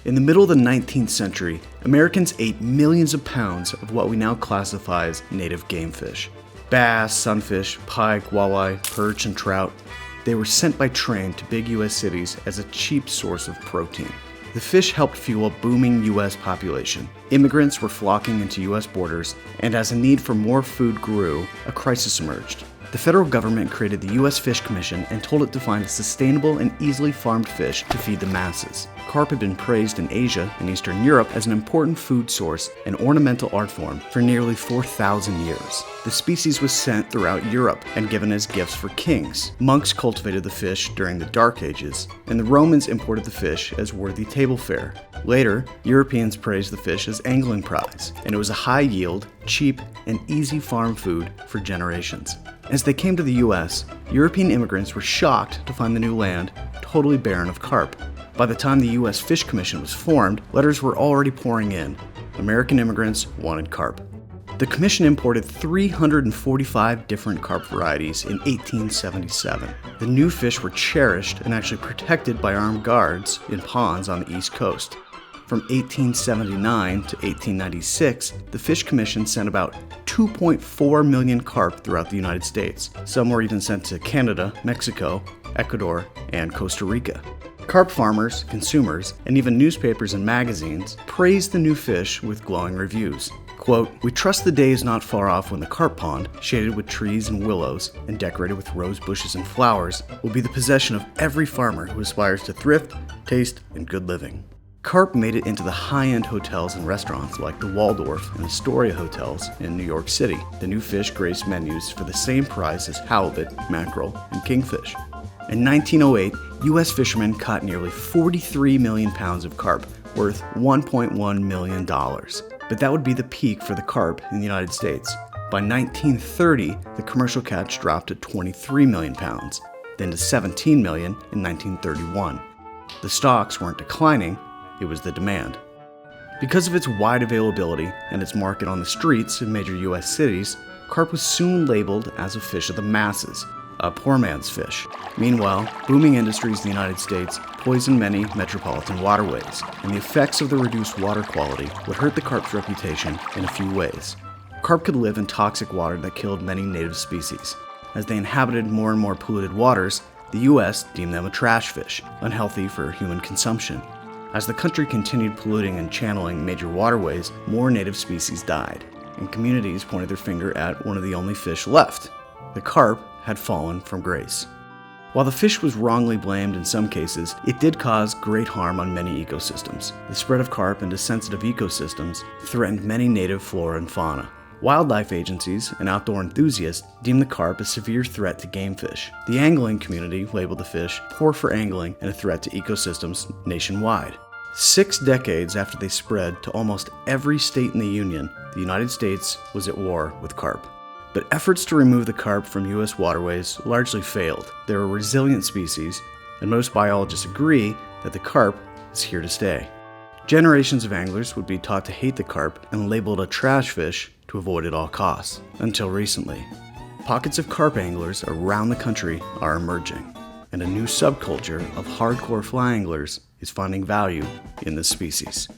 In the middle of the 19th century, Americans ate millions of pounds of what we now classify as native game fish. Bass, sunfish, pike, walleye, perch, and trout. They were sent by train to big U.S. cities as a cheap source of protein. The fish helped fuel a booming U.S. population. Immigrants were flocking into U.S. borders, and as a need for more food grew, a crisis emerged. The federal government created the U.S. Fish Commission and told it to find a sustainable and easily farmed fish to feed the masses. Carp had been praised in Asia and Eastern Europe as an important food source and ornamental art form for nearly 4,000 years. The species was sent throughout Europe and given as gifts for kings. Monks cultivated the fish during the Dark Ages, and the Romans imported the fish as worthy table fare. Later, Europeans praised the fish as angling prize, and it was a high-yield, cheap, and easy farm food for generations. As they came to the U.S., European immigrants were shocked to find the new land totally barren of carp. By the time the U.S. Fish Commission was formed, letters were already pouring in. American immigrants wanted carp. The commission imported 345 different carp varieties in 1877. The new fish were cherished and actually protected by armed guards in ponds on the East Coast. From 1879 to 1896, the Fish Commission sent about 2.4 million carp throughout the United States. Some were even sent to Canada, Mexico, Ecuador, and Costa Rica. Carp farmers, consumers, and even newspapers and magazines praised the new fish with glowing reviews. Quote, "We trust the day is not far off when the carp pond, shaded with trees and willows and decorated with rose bushes and flowers, will be the possession of every farmer who aspires to thrift, taste, and good living." Carp made it into the high-end hotels and restaurants like the Waldorf and Astoria hotels in New York City. The new fish graced menus for the same price as halibut, mackerel, and kingfish. In 1908, U.S. fishermen caught nearly 43 million pounds of carp, worth $1.1 million. But that would be the peak for the carp in the United States. By 1930, the commercial catch dropped to 23 million pounds, then to 17 million in 1931. The stocks weren't declining, it was the demand. Because of its wide availability and its market on the streets of major U.S. cities, carp was soon labeled as a fish of the masses, a poor man's fish. Meanwhile, booming industries in the United States poisoned many metropolitan waterways, and the effects of the reduced water quality would hurt the carp's reputation in a few ways. Carp could live in toxic water that killed many native species. As they inhabited more and more polluted waters, the U.S. deemed them a trash fish, unhealthy for human consumption. As the country continued polluting and channeling major waterways, more native species died, and communities pointed their finger at one of the only fish left. The carp had fallen from grace. While the fish was wrongly blamed in some cases, it did cause great harm on many ecosystems. The spread of carp into sensitive ecosystems threatened many native flora and fauna. Wildlife agencies and outdoor enthusiasts deemed the carp a severe threat to game fish. The angling community labeled the fish poor for angling and a threat to ecosystems nationwide. 6 decades after they spread to almost every state in the Union, the United States was at war with carp. But efforts to remove the carp from U.S. waterways largely failed. They're a resilient species, and most biologists agree that the carp is here to stay. Generations of anglers would be taught to hate the carp and labeled a trash fish to avoid at all costs, until recently. Pockets of carp anglers around the country are emerging, and a new subculture of hardcore fly anglers is finding value in this species.